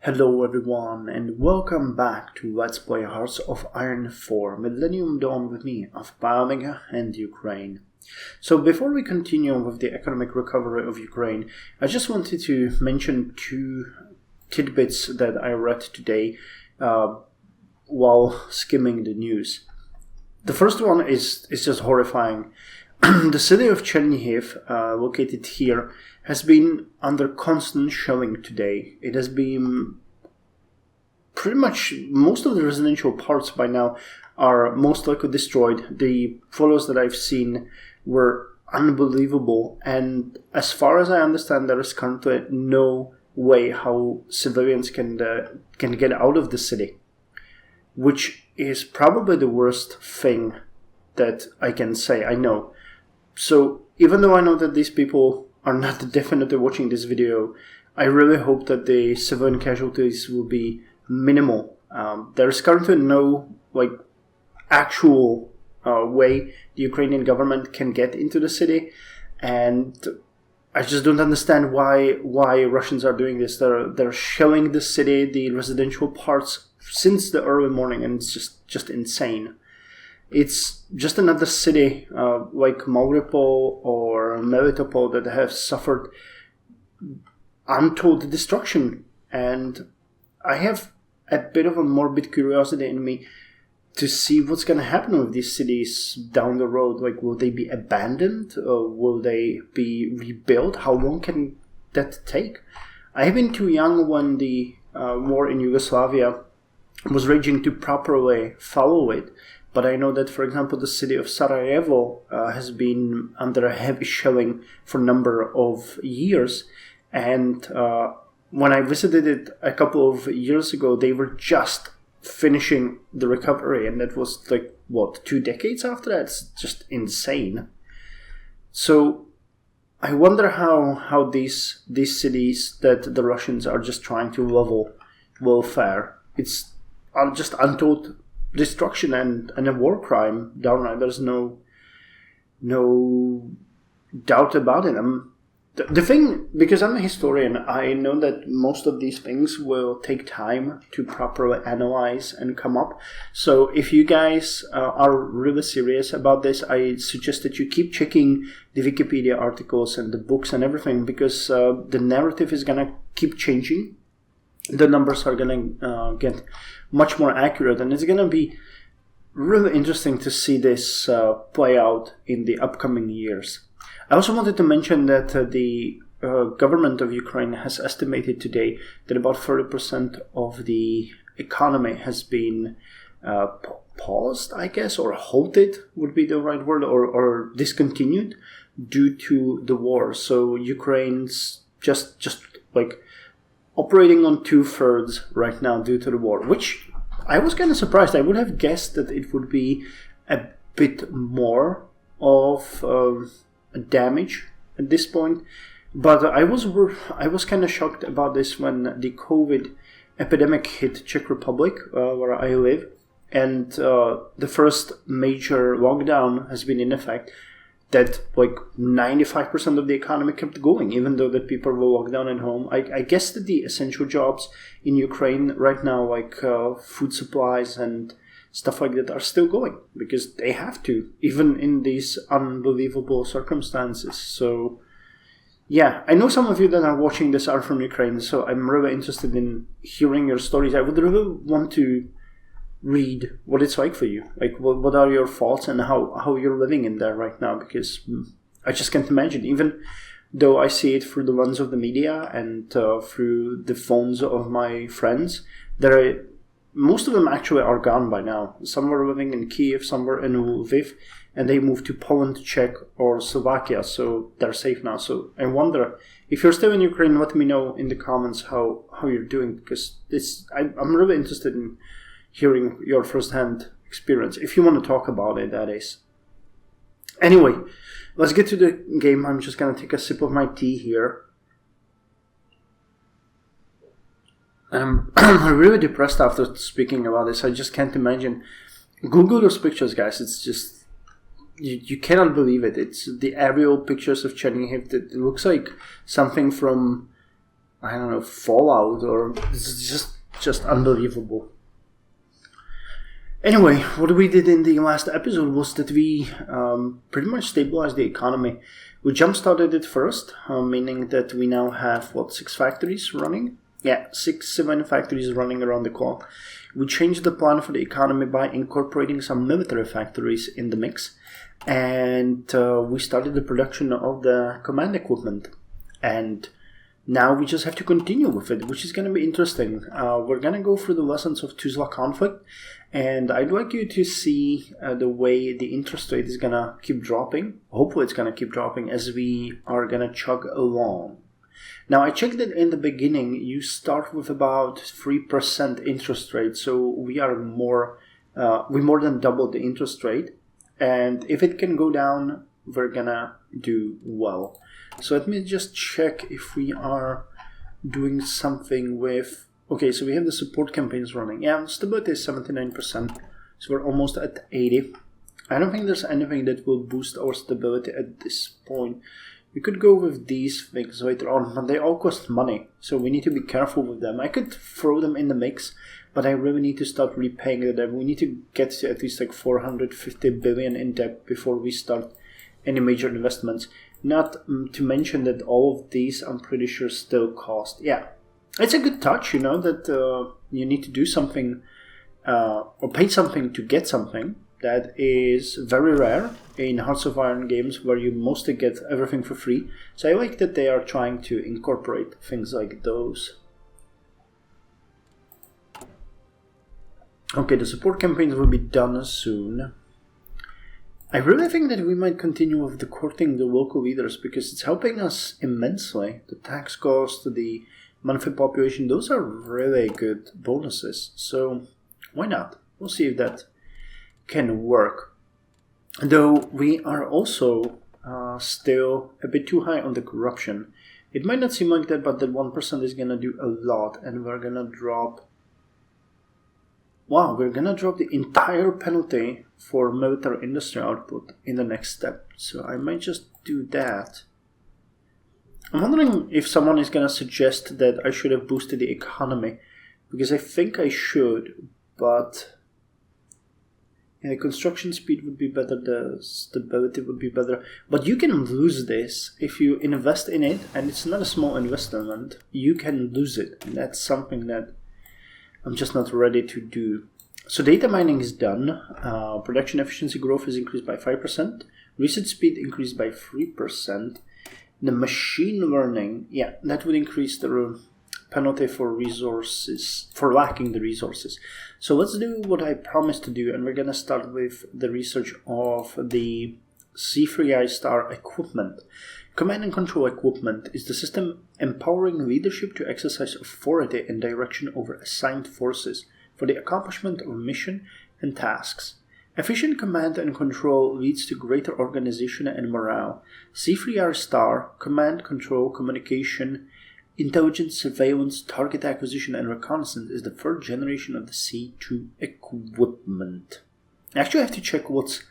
Hello everyone and welcome back to Let's Play Hearts of Iron 4 Millennium Dawn with me of Biomega and Ukraine. So before we continue with the economic recovery of Ukraine, I just wanted to mention two tidbits that I read today while skimming the news. The first one is just horrifying. The city of Chernihiv, located here, has been under constant shelling today. It has been pretty much most of the residential parts by now are most likely destroyed. The photos that I've seen were unbelievable, and as far as I understand, there is currently no way how civilians can get out of the city, which is probably the worst thing that I can say. I know. So even though I know that these people are not definitely watching this video, I really hope that the civilian casualties will be minimal. There's currently no actual way the Ukrainian government can get into the city, and I just don't understand why Russians are doing this. They're shelling the city, the residential parts, since the early morning, and it's just insane. It's just another city like Mariupol or Melitopol that have suffered untold destruction, and I have a bit of a morbid curiosity in me to see what's going to happen with these cities down the road. Will they be abandoned? Or will they be rebuilt? How long can that take? I have been too young when the war in Yugoslavia was raging to properly follow it. But I know that, for example, the city of Sarajevo has been under a heavy shelling for a number of years. And when I visited it a couple of years ago, they were just finishing the recovery. And that was 2 decades after that? It's just insane. So I wonder how these cities that the Russians are just trying to level will fare. It's just untold destruction and a war crime downright. There's no doubt about it. The thing, because I'm a historian, I know that most of these things will take time to properly analyze and come up. So if you guys are really serious about this, I suggest that you keep checking the Wikipedia articles and the books and everything, because the narrative is gonna keep changing. The numbers are gonna get much more accurate, and it's gonna be really interesting to see this play out in the upcoming years. I also wanted to mention that the government of Ukraine has estimated today that about 30% of the economy has been paused, I guess, or halted would be the right word, or discontinued due to the war. So Ukraine's just operating on 2/3 right now due to the war, which I was kind of surprised. I would have guessed that it would be a bit more of damage at this point, but I was kind of shocked about this when the COVID epidemic hit Czech Republic, where I live, and the first major lockdown has been in effect. That 95% of the economy kept going, even though that people were locked down at home. I guess that the essential jobs in Ukraine right now, food supplies and stuff like that, are still going, because they have to, even in these unbelievable circumstances. So yeah, I know some of you that are watching this are from Ukraine, so I'm really interested in hearing your stories. I would really want to read what it's like for you. What are your thoughts and how you're living in there right now, because I just can't imagine, even though I see it through the lens of the media and through the phones of my friends. Most of them actually are gone by now. Some were living in Kiev, some were in Lviv, and they moved to Poland, Czech, or Slovakia, so they're safe now. So I wonder, if you're still in Ukraine, let me know in the comments how you're doing, because I'm really interested in hearing your first-hand experience, if you want to talk about it, that is. Anyway, let's get to the game. I'm just going to take a sip of my tea here. I'm really depressed after speaking about this. I just can't imagine. Google those pictures, guys. It's just... You cannot believe it. It's the aerial pictures of Chernihiv. It looks like something from I don't know, Fallout, or it's just unbelievable. Anyway, what we did in the last episode was that we pretty much stabilized the economy. We jump-started it first, meaning that we now have, 6 factories running? Yeah, 6 cement factories running around the clock. We changed the plan for the economy by incorporating some military factories in the mix. And we started the production of the command equipment. And now we just have to continue with it, which is going to be interesting. We're going to go through the lessons of Tuzla conflict. And I'd like you to see the way the interest rate is going to keep dropping. Hopefully it's going to keep dropping as we are going to chug along. Now, I checked that in the beginning, you start with about 3% interest rate. So we more than doubled the interest rate. And if it can go down, we're going to do well. So let me just check if we are doing something with... Okay, so we have the support campaigns running. Yeah, stability is 79%. So we're almost at 80. I don't think there's anything that will boost our stability at this point. We could go with these things later on, but they all cost money. So we need to be careful with them. I could throw them in the mix, but I really need to start repaying the debt. We need to get to at least 450 billion in debt before we start any major investments. Not to mention that all of these, I'm pretty sure, still cost. Yeah, it's a good touch, that you need to do something or pay something to get something. That is very rare in Hearts of Iron games where you mostly get everything for free. So I like that they are trying to incorporate things like those. Okay, the support campaigns will be done soon. I really think that we might continue with the courting the local leaders because it's helping us immensely. The tax cost, the monthly population, those are really good bonuses. So why not? We'll see if that can work. Though we are also still a bit too high on the corruption. It might not seem like that, but that 1% is going to do a lot, and we're going to drop... Wow, we're going to drop the entire penalty for military industry output in the next step. So I might just do that. I'm wondering if someone is going to suggest that I should have boosted the economy, because I think I should, but... Yeah, the construction speed would be better, the stability would be better. But you can lose this if you invest in it, and it's not a small investment. You can lose it, and that's something that I'm just not ready to do. So data mining is done. Production efficiency growth is increased by 5%. Research speed increased by 3%. The machine learning, yeah, that would increase the penalty for resources, for lacking the resources. So let's do what I promised to do, and we're going to start with the research of the C3I Star equipment. Command and control equipment is the system empowering leadership to exercise authority and direction over assigned forces for the accomplishment of mission and tasks. Efficient command and control leads to greater organization and morale. C3I Star, command, control, communication, intelligence, surveillance, target acquisition, and reconnaissance is the third generation of the C2 equipment. I actually have to check what's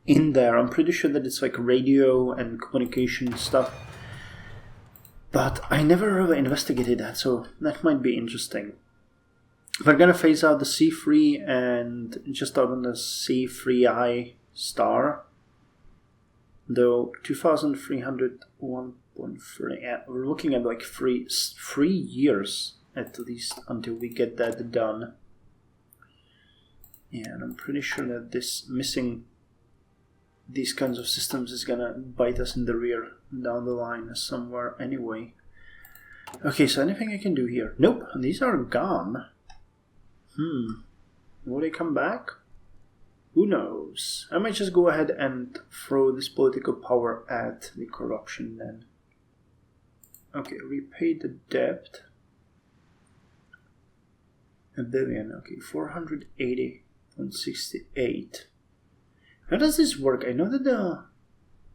in there. I'm pretty sure that it's like radio and communication stuff. But I never really investigated that, so that might be interesting. We're going to phase out the C3 and just start on the C3I Star. Though 2,301.3, yeah, we're looking at like three years at least until we get that done. Yeah, and I'm pretty sure that this missing these kinds of systems is gonna bite us in the rear down the line somewhere anyway. Okay, so anything I can do here? Nope, these are gone. Will they come back? Who knows? I might just go ahead and throw this political power at the corruption then. Okay, repay the debt. $1 billion, okay, 480.68. How does this work? I know that the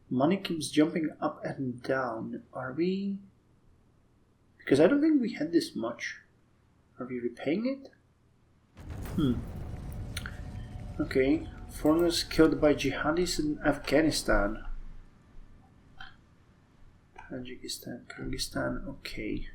money keeps jumping up and down. Are we... Because I don't think we had this much. Are we repaying it? Okay, foreigners killed by jihadis in Afghanistan. Tajikistan, Kyrgyzstan, okay.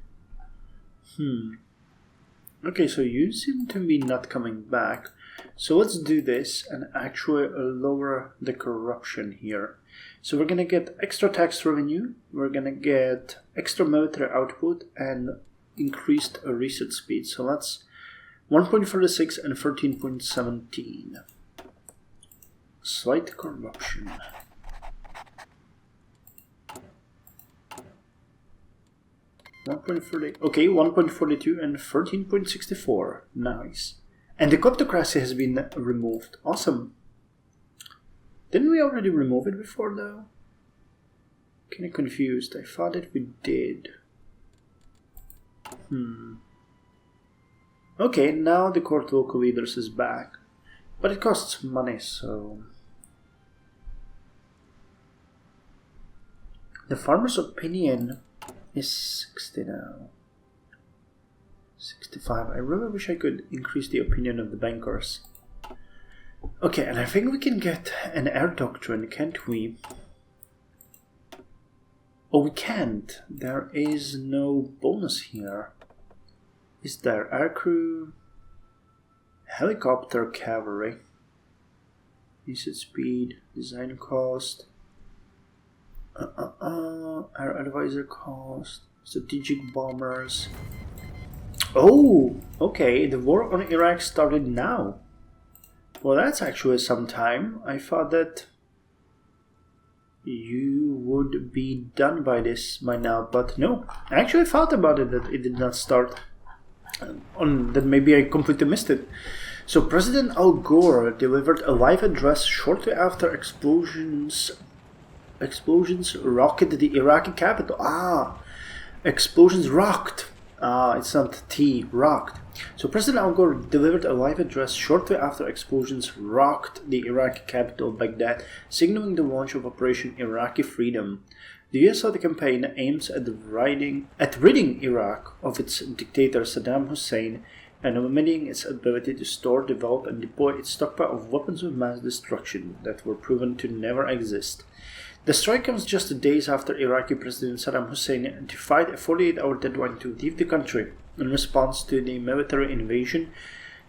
Okay, so you seem to be not coming back. So let's do this and actually lower the corruption here. So we're gonna get extra tax revenue, we're gonna get extra military output, and increased reset speed. So that's 1.46 and 13.17. Slight corruption. Okay, 1.42 and 13.64. Nice. And the kleptocracy has been removed. Awesome. Didn't we already remove it before, though? Kinda confused. I thought that we did. Okay, now the court local leaders is back. But it costs money, so... The farmer's opinion is 60 now. 65. I really wish I could increase the opinion of the bankers. Okay, and I think we can get an air doctrine, can't we? Oh, we can't. There is no bonus here. Is there aircrew? Helicopter cavalry. Reset speed, design cost. Air advisor cost. Strategic bombers. Oh, okay. The war on Iraq started now. Well, that's actually some time. I thought that you would be done by this by now, but no. I actually thought about it that it did not start. That maybe I completely missed it. So President Al Gore delivered a live address shortly after explosions rocketed the Iraqi capital. Explosions rocked. It's not T, rocked. So President Al Gore delivered a live address shortly after explosions rocked the Iraqi capital, Baghdad, signaling the launch of Operation Iraqi Freedom. The US Saudi campaign aims at ridding Iraq of its dictator Saddam Hussein and limiting its ability to store, develop, and deploy its stockpile of weapons of mass destruction that were proven to never exist. The strike comes just days after Iraqi President Saddam Hussein defied a 48-hour deadline to leave the country. In response to the military invasion,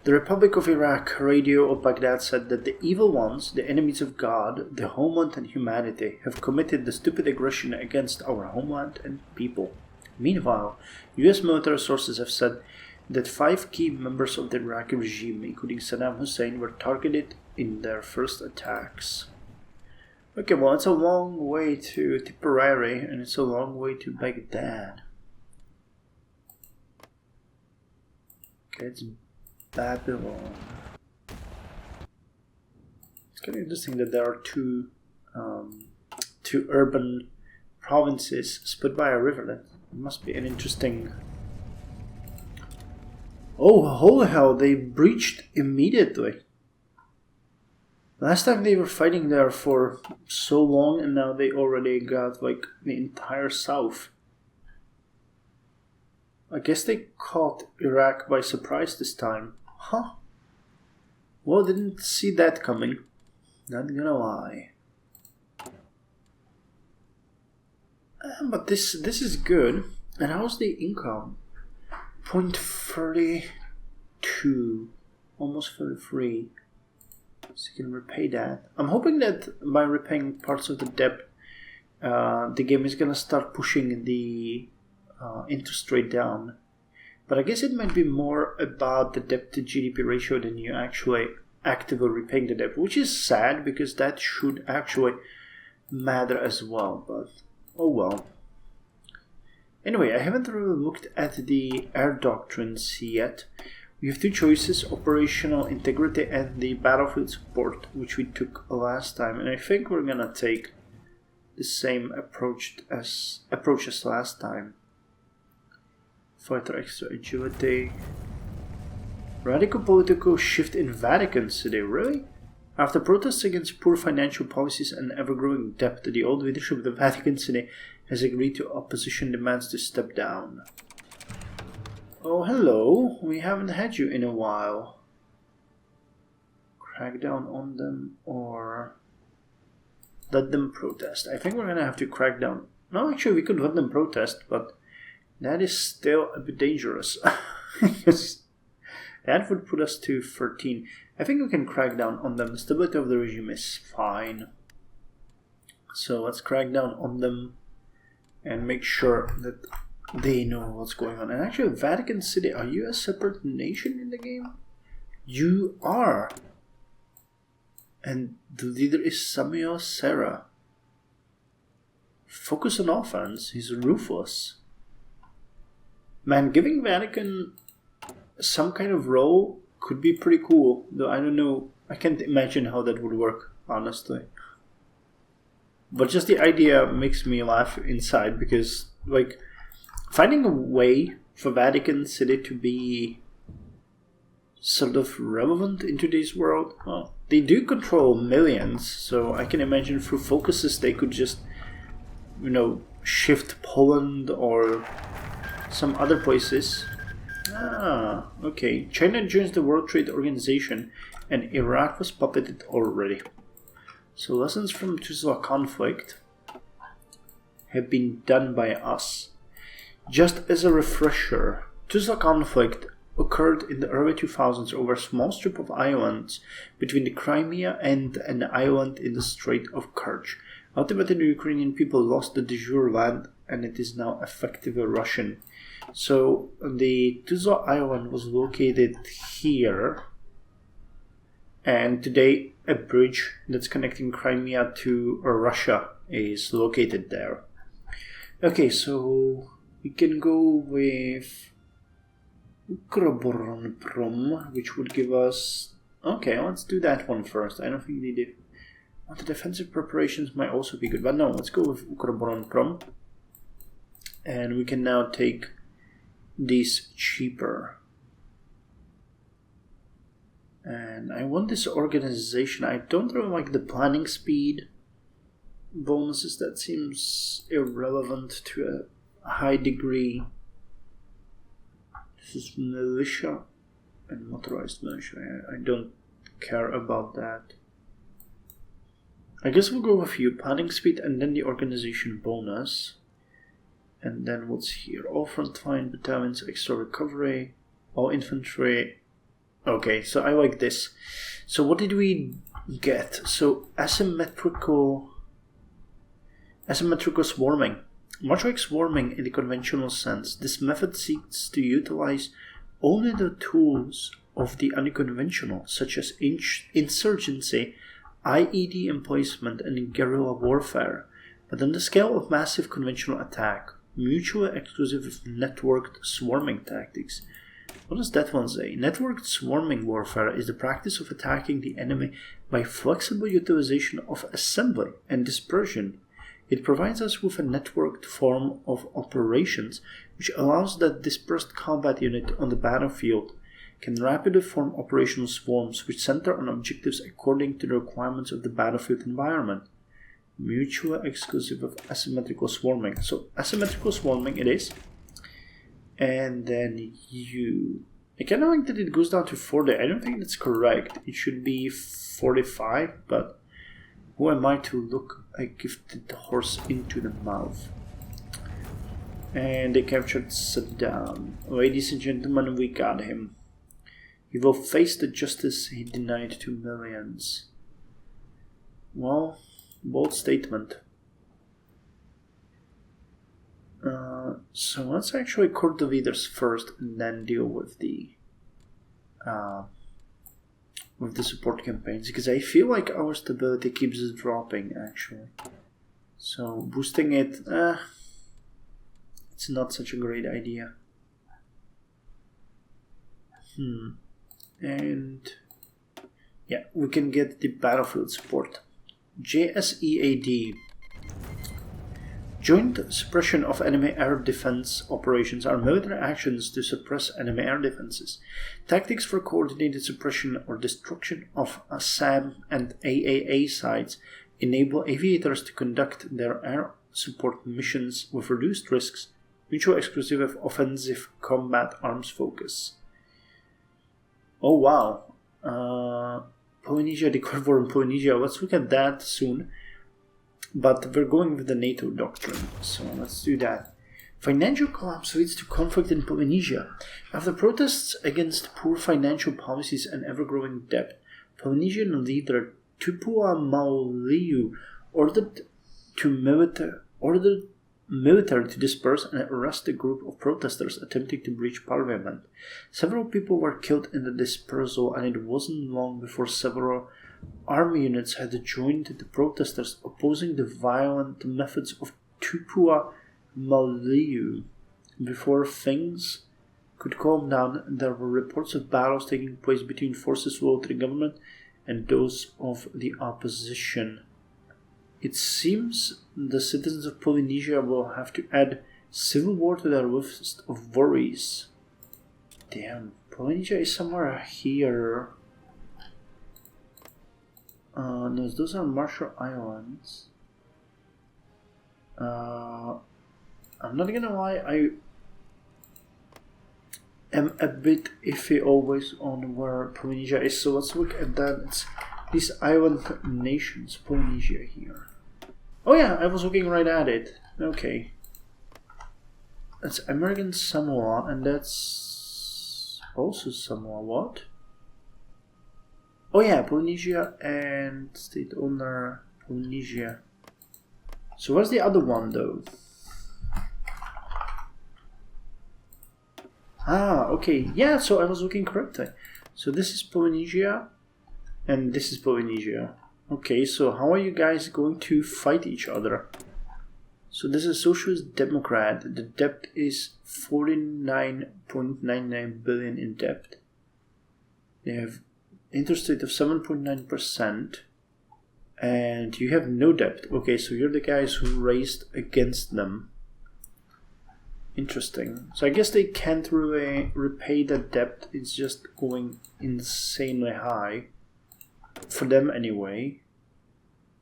the Republic of Iraq radio of Baghdad said that the evil ones, the enemies of God, the homeland and humanity, have committed the stupid aggression against our homeland and people. Meanwhile, US military sources have said that 5 key members of the Iraqi regime, including Saddam Hussein, were targeted in their first attacks. Okay, well, it's a long way to Tipperary, and it's a long way to Baghdad. Okay, it's Babylon. It's kind of interesting that there are two urban provinces split by a river. That must be an interesting... Oh, holy hell, they breached immediately. Last time they were fighting there for so long, and now they already got, like, the entire south. I guess they caught Iraq by surprise this time. Huh. Well, didn't see that coming. Not gonna lie. But this is good. And how's the income? 0.32. Almost 33. So you can repay that. I'm hoping that by repaying parts of the debt, the game is gonna start pushing the interest rate down. But I guess it might be more about the debt to GDP ratio than you actually actively repaying the debt, which is sad because that should actually matter as well. But oh well. Anyway, I haven't really looked at the air doctrines yet. We have 2 choices, operational integrity and the battlefield support, which we took last time. And I think we're gonna take the same approach as last time. Fighter extra agility. Radical political shift in Vatican City, really? After protests against poor financial policies and ever-growing debt, the old leadership of the Vatican City has agreed to opposition demands to step down. Oh, hello. We haven't had you in a while. Crack down on them or let them protest. I think we're gonna have to crack down. No, actually, we could let them protest, but That is still a bit dangerous. Because that would put us to 13. I think we can crack down on them. The stability of the regime is fine. So let's crack down on them and make sure that they know what's going on. And actually, Vatican City, are you a separate nation in the game? You are. And the leader is Samuel Serra. Focus on offense. He's ruthless. Man, giving Vatican some kind of role could be pretty cool. Though I don't know. I can't imagine how that would work, honestly. But just the idea makes me laugh inside because, like, finding a way for Vatican City to be sort of relevant in today's world, well, they do control millions, so I can imagine through focuses they could just, shift Poland or some other places. Okay. China joins the World Trade Organization and Iraq was puppeted already. So lessons from Tuzla conflict have been done by us. Just as a refresher, Tuzla conflict occurred in the early 2000s over a small strip of islands between the Crimea and an island in the Strait of Kerch. Ultimately, the Ukrainian people lost the de jure land and it is now effectively Russian. So the Tuzla island was located here, and today a bridge that's connecting Crimea to Russia is located there. Okay, so we can go with Ukroboronprom, which would give us... Okay, let's do that one first. I don't think they did. The defensive preparations might also be good, but no, let's go with Ukroboronprom. And we can now take these cheaper. And I want this organization. I don't really like the planning speed bonuses. That seems irrelevant to a high degree. This is militia and motorized militia. I don't care about that. I guess we'll go with you. Planning speed and then the organization bonus. And then what's here? All frontline battalions, extra recovery, all infantry. Okay, so I like this. So what did we get? So asymmetrical swarming. Much like swarming in the conventional sense, this method seeks to utilize only the tools of the unconventional, such as insurgency, IED emplacement, and guerrilla warfare, but on the scale of massive conventional attack, mutually exclusive of networked swarming tactics. What does that one say? Networked swarming warfare is the practice of attacking the enemy by flexible utilization of assembly and dispersion. It provides us with a networked form of operations which allows that dispersed combat unit on the battlefield can rapidly form operational swarms which center on objectives according to the requirements of the battlefield environment. Mutually exclusive of asymmetrical swarming. So asymmetrical swarming it is. And then I kind of like that it goes down to 40. I don't think that's correct. It should be 45, but who am I to look? I gifted the horse into the mouth. And they captured Saddam. Ladies and gentlemen, we got him. He will face the justice he denied to millions. Well, bold statement. So let's actually court the leaders first and then deal with the support campaigns, because I feel like our stability keeps dropping actually. So boosting it, it's not such a great idea. And yeah, we can get the battlefield support. JSEAD. Joint suppression of enemy air defense operations are military actions to suppress enemy air defenses. Tactics for coordinated suppression or destruction of SAM and AAA sites enable aviators to conduct their air support missions with reduced risks, mutually exclusive of offensive combat arms focus. Oh wow. Polynesia, declared war in Polynesia. Let's look at that soon. But we're going with the NATO doctrine, so let's do that. Financial collapse leads to conflict in Polynesia. After protests against poor financial policies and ever-growing debt, Polynesian leader Tupua Mauliu ordered military to disperse and arrest a group of protesters attempting to breach parliament. Several people were killed in the dispersal, and it wasn't long before several army units had joined the protesters opposing the violent methods of Tupua Mauliu. Before things could calm down, there were reports of battles taking place between forces loyal to the government and those of the opposition. It seems the citizens of Polynesia will have to add civil war to their list of worries. Damn, Polynesia is somewhere here. No, those are Marshall Islands. I'm not gonna lie, I am a bit iffy always on where Polynesia is, so let's look at that. It's these island nations, Polynesia here. Oh yeah, I was looking right at it. Okay. That's American Samoa, and that's also Samoa. What? Oh yeah, Polynesia and state owner Polynesia. So where's the other one though? Ah, okay. Yeah, so I was looking correctly. So this is Polynesia, and this is Polynesia. Okay, so how are you guys going to fight each other? So this is Socialist Democrat. The debt is 49.99 billion in debt. They have interest rate of 7.9%. And you have no debt. Okay, so you're the guys who raised against them. Interesting. So I guess they can't really repay the debt. It's just going insanely high. For them anyway.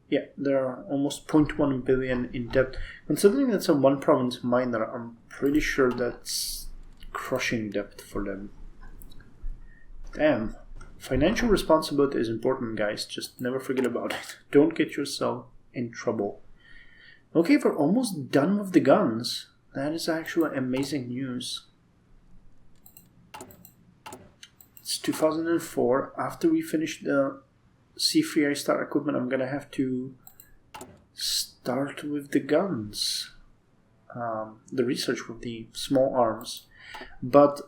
Yeah, there are almost 0.1 billion in debt. Considering that's a one province minor, I'm pretty sure that's crushing debt for them. Damn. Financial responsibility is important, guys. Just never forget about it. Don't get yourself in trouble. Okay, we're almost done with the guns. That is actually amazing news. It's 2004. After we finish the C3I Star equipment, I'm gonna have to start with the guns. The research with the small arms. But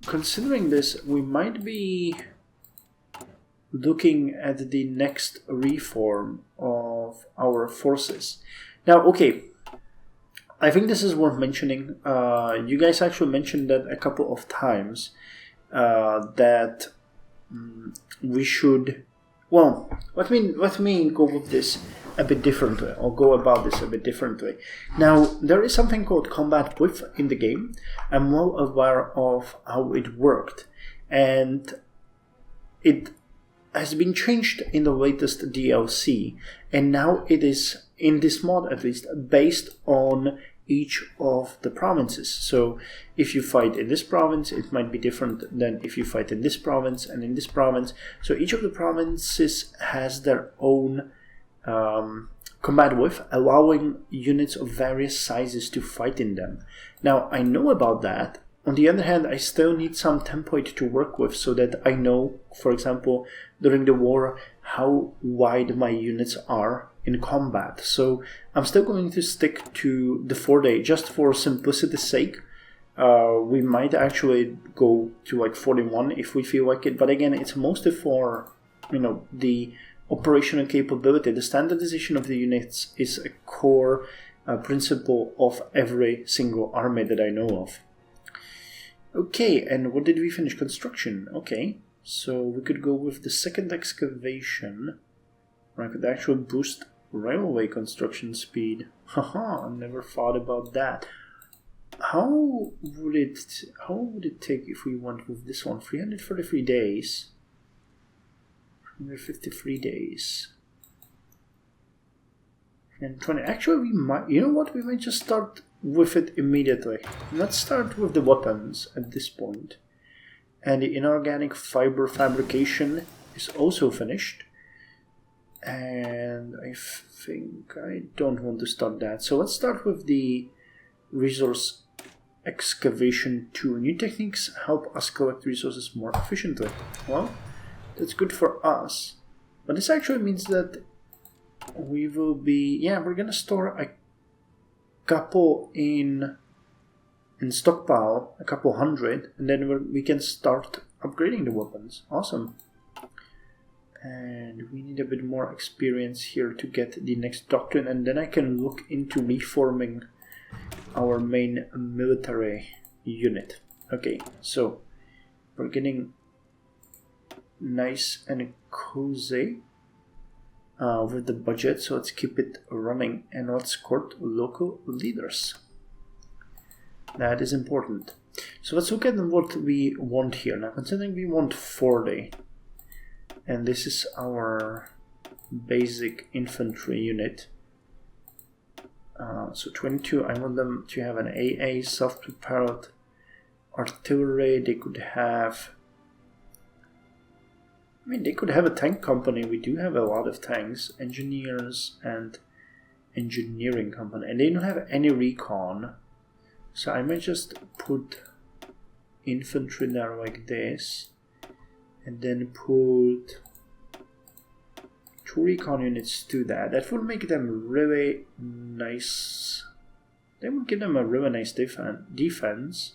considering this, we might be looking at the next reform of our forces. Now, okay, I think this is worth mentioning. You guys actually mentioned that a couple of times, that we should... Well, let me go with this a bit differently, or go about this a bit differently. Now, there is something called combat width in the game. I'm well aware of how it worked, and it has been changed in the latest DLC, and now it is, in this mod at least, based on each of the provinces. So if you fight in this province, it might be different than if you fight in this province and in this province. So each of the provinces has their own combat width, allowing units of various sizes to fight in them. Now, I know about that. On the other hand, I still need some template to work with so that I know, for example, during the war, how wide my units are in combat. So I'm still going to stick to the 4-day, just for simplicity's sake. We might actually go to like 41 if we feel like it, but again, it's mostly for, you know, the operational capability. The standardization of the units is a core principle of every single army that I know of. Okay, and what did we finish? Construction. Okay, so we could go with the second excavation. Or I could actually boost railway construction speed. Haha, I never thought about that. How would it take if we went with this one? 333 days. 353 days. And 20. Actually, we might, you know what? We might just start with it immediately. Let's start with the weapons at this point. And the inorganic fiber fabrication is also finished. And I think I don't want to start that. So let's start with the resource excavation 2. New techniques help us collect resources more efficiently. Well, that's good for us. But this actually means that we will be... Yeah, we're gonna store a couple in stockpile, a couple hundred, and then we can start upgrading the weapons. Awesome. And we need a bit more experience here to get the next doctrine, and then I can look into reforming our main military unit. Okay, so we're getting nice and cozy with the budget, so let's keep it running and let's court local leaders. That is important. So let's look at what we want here. Now, considering we want 40, and this is our basic infantry unit. So 22, I want them to have an AA, self-propelled artillery. They could have... I mean, they could have a tank company. We do have a lot of tanks. Engineers and engineering company. And they don't have any recon. So I might just put infantry there like this. And then put 2 recon units to that. That would make them really nice. That would give them a really nice defense.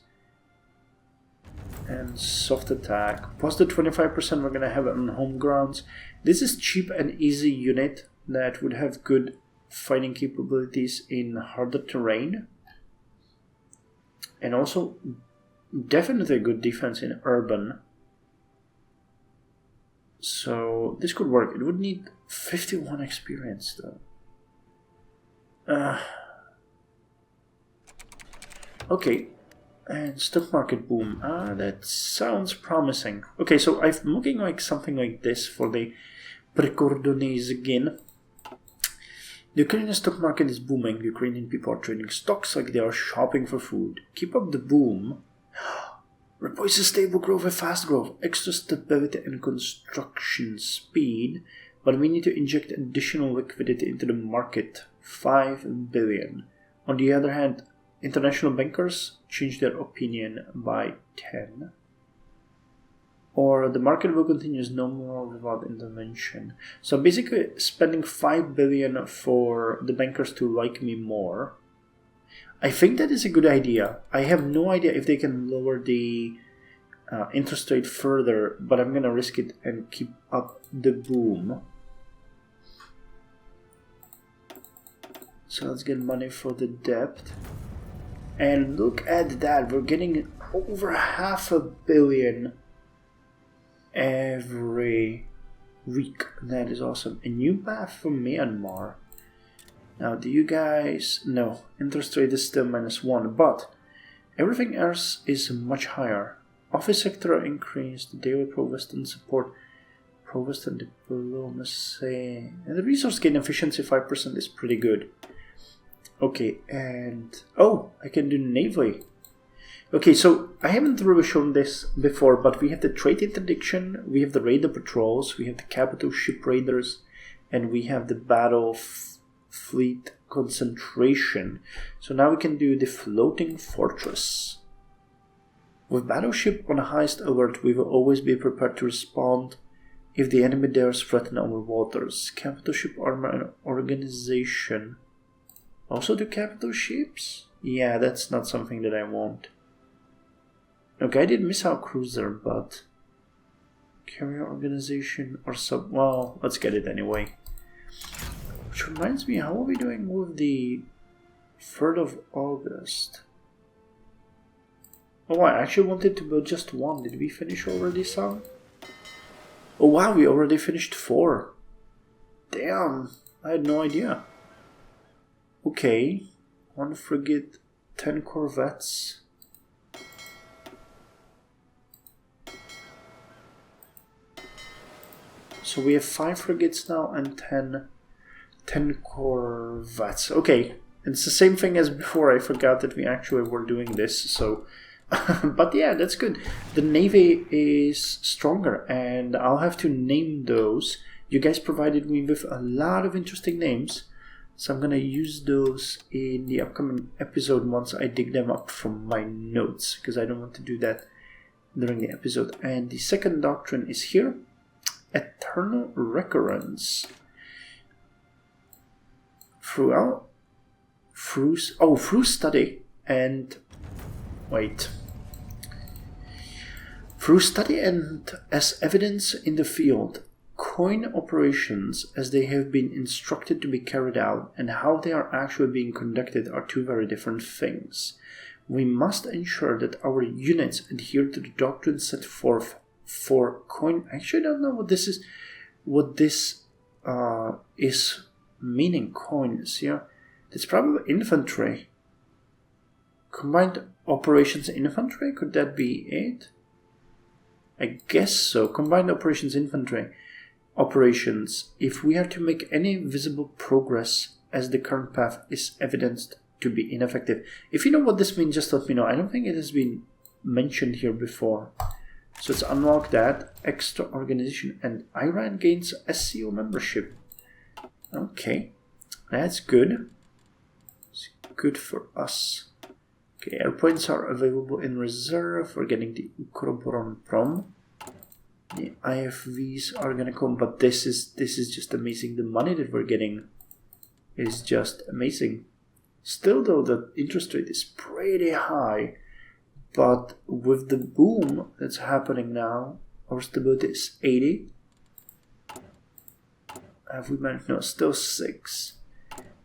And soft attack. Plus the 25% we're going to have on home grounds. This is cheap and easy unit that would have good fighting capabilities in harder terrain. And also definitely good defense in urban. So this could work. It would need 51 experience though. Okay. And stock market boom. That sounds promising. Okay, so I'm looking like something like this for the Precordonese again. The Ukrainian stock market is booming. The Ukrainian people are trading stocks like they are shopping for food. Keep up the boom. Replace a stable growth with fast growth. Extra stability and construction speed. But we need to inject additional liquidity into the market. 5 billion. On the other hand, international bankers change their opinion by 10. Or the market will continue as normal without intervention. So basically spending 5 billion for the bankers to like me more. I think that is a good idea. I have no idea if they can lower the interest rate further, but I'm gonna risk it and keep up the boom. So let's get money for the debt. And look at that, we're getting over 500 million every week. That is awesome. A new path for Myanmar. Now, do you guys... No, interest rate is still -1, but everything else is much higher. Office sector increased, daily provost and support, provost and diplomacy. And the resource gain efficiency 5% is pretty good. Okay, and... Oh, I can do navy. Okay, so I haven't really shown this before, but we have the trade interdiction, we have the raider patrols, we have the capital ship raiders, and we have the battle fleet concentration. So now we can do the floating fortress. With battleship on the highest alert, we will always be prepared to respond if the enemy dares threaten our waters. Capital ship armor and organization. Also do capital ships? Yeah, that's not something that I want. Okay, I did missile cruiser, but... Carrier organization or sub... Well, let's get it anyway. Which reminds me, how are we doing with the 3rd of August? Oh, I actually wanted to build just 1. Did we finish already some? Oh wow, we already finished 4. Damn, I had no idea. Okay, 1 frigate, 10 corvettes. So we have 5 frigates now and 10 corvettes. Okay, it's the same thing as before. I forgot that we actually were doing this, so... But yeah, that's good. The navy is stronger, and I'll have to name those. You guys provided me with a lot of interesting names. So I'm going to use those in the upcoming episode once I dig them up from my notes, because I don't want to do that during the episode. And the second doctrine is here. Eternal recurrence. Through study and through study and as evidence in the field, coin operations as they have been instructed to be carried out and how they are actually being conducted are two very different things. We must ensure that our units adhere to the doctrine set forth for coin. Actually, I don't know what this is. What this is meaning. Coins here. It's probably infantry. Combined operations infantry. Could that be it? I guess so. Combined operations infantry operations. If we are to make any visible progress as the current path is evidenced to be ineffective. If you know what this means, just let me know. I don't think it has been mentioned here before. So let's unlock that. Extra organization, and Iran gains SCO membership. Okay, that's good. It's good for us. Okay, airpoints are available in reserve. We're getting the Ukroboron Prom. The IFVs are gonna come, but this is just amazing. The money that we're getting is just amazing. Still though, the interest rate is pretty high. But with the boom that's happening now, our stability is 80. Have we managed? No, still 6.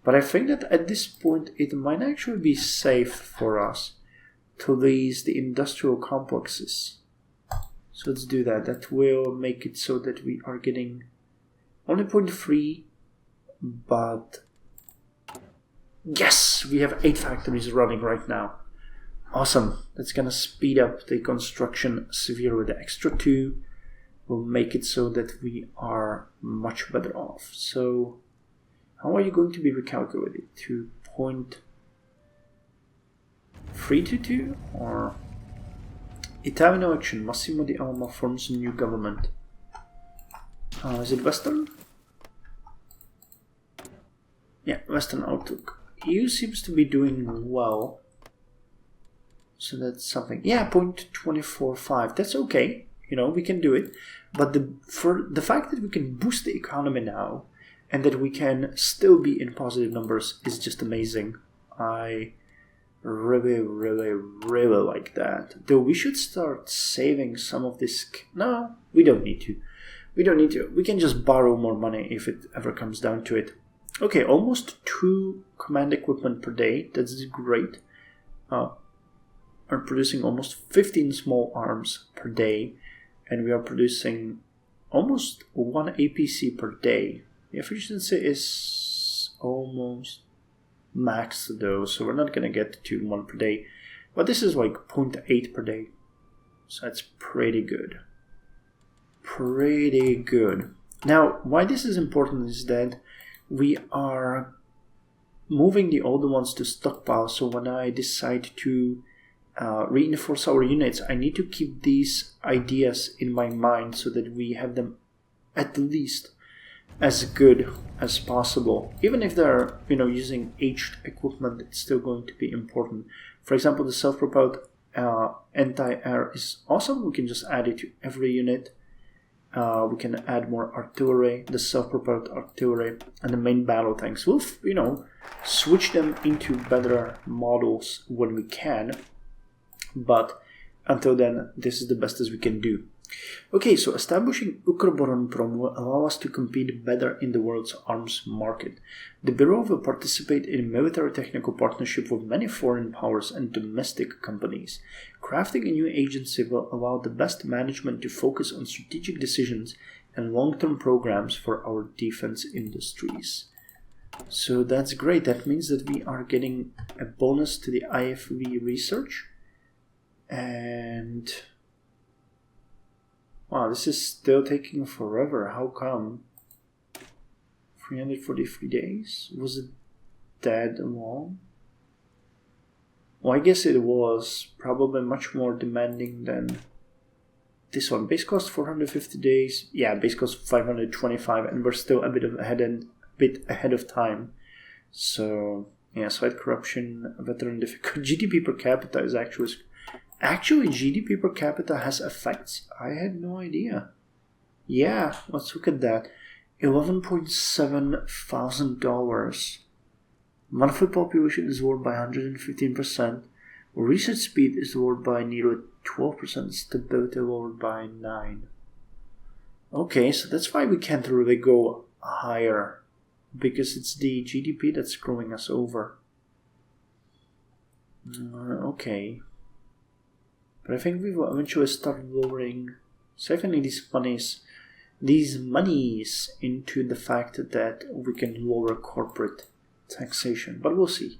But I think that at this point it might actually be safe for us to lease the industrial complexes. So let's do that. That will make it so that we are getting only 0.3, but yes, we have 8 factories running right now. Awesome. That's going to speed up the construction severely. The extra 2 will make it so that we are much better off. So how are you going to be recalculated? To 0.322 or Italian election. Massimo Di Alma forms a new government. Is it Western? Yeah, Western outlook. EU seems to be doing well. So that's something. Yeah, 0.245. That's okay. You know, we can do it. But for the fact that we can boost the economy now and that we can still be in positive numbers is just amazing. I really, really, really like that. Though we should start saving some of this. No, we don't need to. We don't need to. We can just borrow more money if it ever comes down to it. Okay, almost 2 command equipment per day. That's great. Are producing almost 15 small arms per day, and we are producing almost 1 APC per day. The efficiency is almost maxed though, so we're not going to get to 1 per day, but this is like 0.8 per day, so that's pretty good. Pretty good. Now, why this is important is that we are moving the older ones to stockpile, so when I decide to reinforce our units, I need to keep these ideas in my mind so that we have them at least as good as possible. Even if they're, using aged equipment, it's still going to be important. For example, the self-propelled anti-air is awesome. We can just add it to every unit. We can add more artillery, the self-propelled artillery, and the main battle tanks. We'll, switch them into better models when we can. But until then, this is the best as we can do. Okay, so establishing Ukroboronprom will allow us to compete better in the world's arms market. The Bureau will participate in military technical partnership with many foreign powers and domestic companies. Crafting a new agency will allow the best management to focus on strategic decisions and long-term programs for our defense industries. So that's great. That means that we are getting a bonus to the IFV research. And wow, this is still taking forever. How come? 343 days? Was it that long? Well, I guess it was probably much more demanding than this one. Base cost 450 days. Yeah, base cost 525, and we're still a bit ahead of time. So, yeah, slight corruption, veteran difficult. GDP per capita is actually GDP per capita has effects. I had no idea. Yeah, let's look at that. $11.7 thousand. Monthly population is lowered by 115%. Research speed is lowered by nearly 12%. Stability lowered by 9%. Okay, so that's why we can't really go higher, because it's the GDP that's screwing us over. Okay. But I think we will eventually start lowering, saving these monies into the fact that we can lower corporate taxation. But we'll see.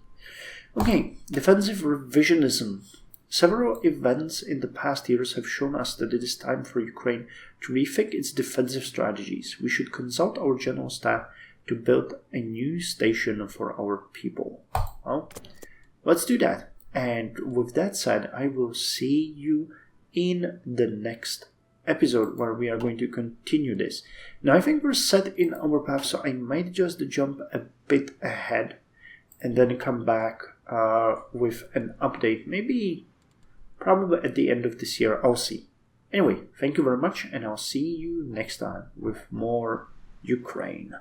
Okay, defensive revisionism. Several events in the past years have shown us that it is time for Ukraine to rethink its defensive strategies. We should consult our general staff to build a new station for our people. Well, let's do that. And with that said, I will see you in the next episode where we are going to continue this. Now, I think we're set in our path, so I might just jump a bit ahead and then come back with an update. Maybe, probably at the end of this year. I'll see. Anyway, thank you very much, and I'll see you next time with more Ukraine.